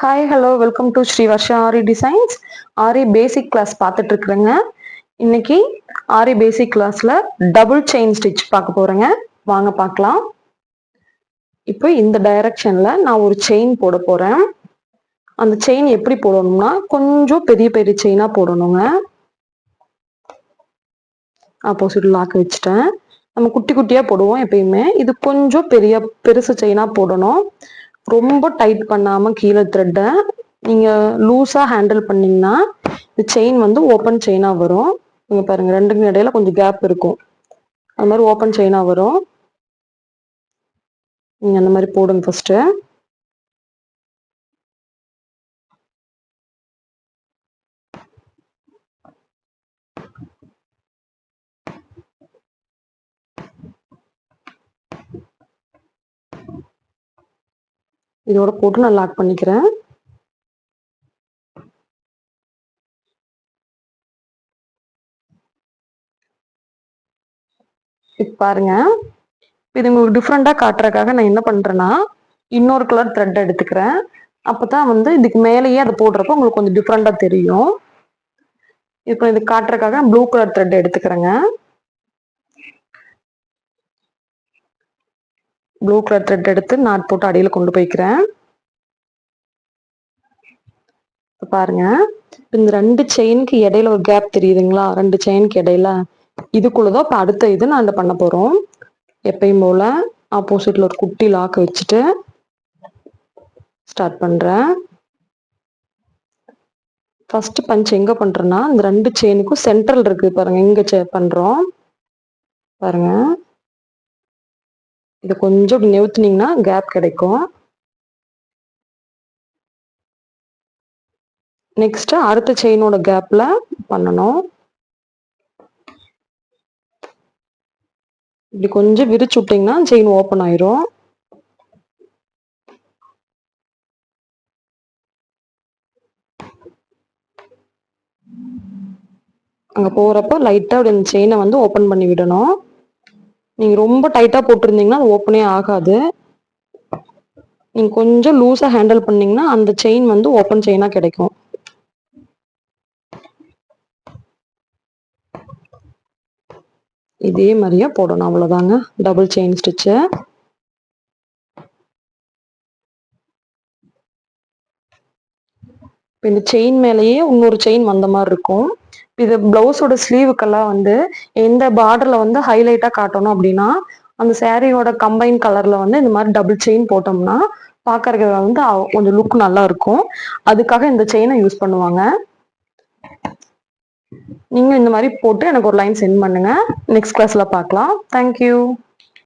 Hi hello welcome to Sri Varsha Aari designs. Aari basic class பார்த்துட்டு இருக்கிறேங்க. இன்னைக்கு ஆரி பேசிக் கிளாஸ்ல டபுள் செயின் ஸ்டிச் பார்க்க போறேங்க. வாங்க பார்க்கலாம். இப்போ இந்த டைரக்ஷன்ல நான் ஒரு செயின் போட போறேன். அந்த செயின் எப்படி போடணும்னா கொஞ்சம் பெரிய பெரிய செயினா போடணுங்க. ஆப்போசிட் லாக் வச்சுட்டேன். நம்ம குட்டி குட்டியா போடுவோம் எப்பயுமே. இது கொஞ்சம் பெருசு செயினா போடணும். ரொம்ப டைட் பண்ணாம கீழே த்ரெட்டை நீங்க லூஸா ஹேண்டில் பண்ணீங்கன்னா இந்த செயின் வந்து ஓப்பன் செயினா வரும். நீங்க பாருங்க, ரெண்டுக்கும் இடையில கொஞ்சம் கேப் இருக்கும். அது மாதிரி ஓப்பன் செயினா வரும். நீங்க அந்த மாதிரி போடுங்க ஃபர்ஸ்ட். இதோட போட்டு நான் லாக் பண்ணிக்கிறேன். இப்ப பாருங்க, இது உங்களுக்கு டிஃப்ரெண்டா காட்டுறதுக்காக நான் என்ன பண்றேன்னா இன்னொரு கலர் த்ரெட் எடுத்துக்கிறேன். அப்பதான் வந்து இதுக்கு மேலேயே அதை போடுறப்ப உங்களுக்கு கொஞ்சம் டிஃப்ரெண்டா தெரியும். இப்போ இது காட்டுறதுக்காக ப்ளூ கலர் த்ரெட் எடுத்துக்கிறேங்க. ப்ளூ கலர் த்ரெட் எடுத்து நாட் போட்டு அடியில் கொண்டு போய்க்கிறேன். பாருங்க, இந்த ரெண்டு செயினுக்கு இடையில ஒரு கேப் தெரியுதுங்களா? ரெண்டு செயினுக்கு இடையில இதுக்குள்ளதான் இப்ப அடுத்த இது நான் பண்ண போறோம். எப்பயும் போல ஆப்போசிட்ல ஒரு குட்டி லாக் வச்சுட்டு ஸ்டார்ட் பண்றேன். ஃபர்ஸ்ட் பஞ்ச் எங்க பண்றேன்னா இந்த ரெண்டு செயினுக்கும் சென்ட்ரல் இருக்கு பாருங்க, இங்க பண்றோம் பாருங்க. இதை கொஞ்சம் நிறுத்துனீங்கன்னா கேப் கிடைக்கும். நெக்ஸ்ட் அடுத்த செயினோட கேப்ல பண்ணணும். இப்படி கொஞ்சம் விரிச்சு விட்டீங்கன்னா செயின் ஓப்பன் ஆயிரும். அங்க போறப்ப லைட்டா அப்படி அந்த செயினை வந்து ஓப்பன் பண்ணி விடணும். நீங்க ரொம்ப டைட்டா போட்டிருந்தீங்கன்னா அது ஓப்பனே ஆகாது. நீங்க கொஞ்சம் லூஸா ஹேண்டில் பண்ணீங்கன்னா அந்த செயின் வந்து ஓப்பன் செயினா கிடைக்கும். இதே மாதிரியே போடணும், அவ்வளவுதாங்க. Double chain stitch. இந்த செயின் மேலேயே இன்னொரு செயின் வந்த மாதிரி இருக்கும். இது பிளவுஸோட ஸ்லீவுக்கெல்லாம் வந்து எந்த பார்டர்ல வந்து ஹைலைட்டா காட்டணும் அப்படின்னா அந்த சாரியோட கம்பைன் கலர்ல வந்து இந்த மாதிரி டபுள் செயின் போட்டோம்னா பாக்குறதுக்கு வந்து கொஞ்சம் லுக் நல்லா இருக்கும். அதுக்காக இந்த செயினை யூஸ் பண்ணுவாங்க. நீங்க இந்த மாதிரி போட்டு எனக்கு ஒரு லைன் சென்ட் பண்ணுங்க. நெக்ஸ்ட் கிளாஸ்ல பார்க்கலாம். தேங்க்யூ.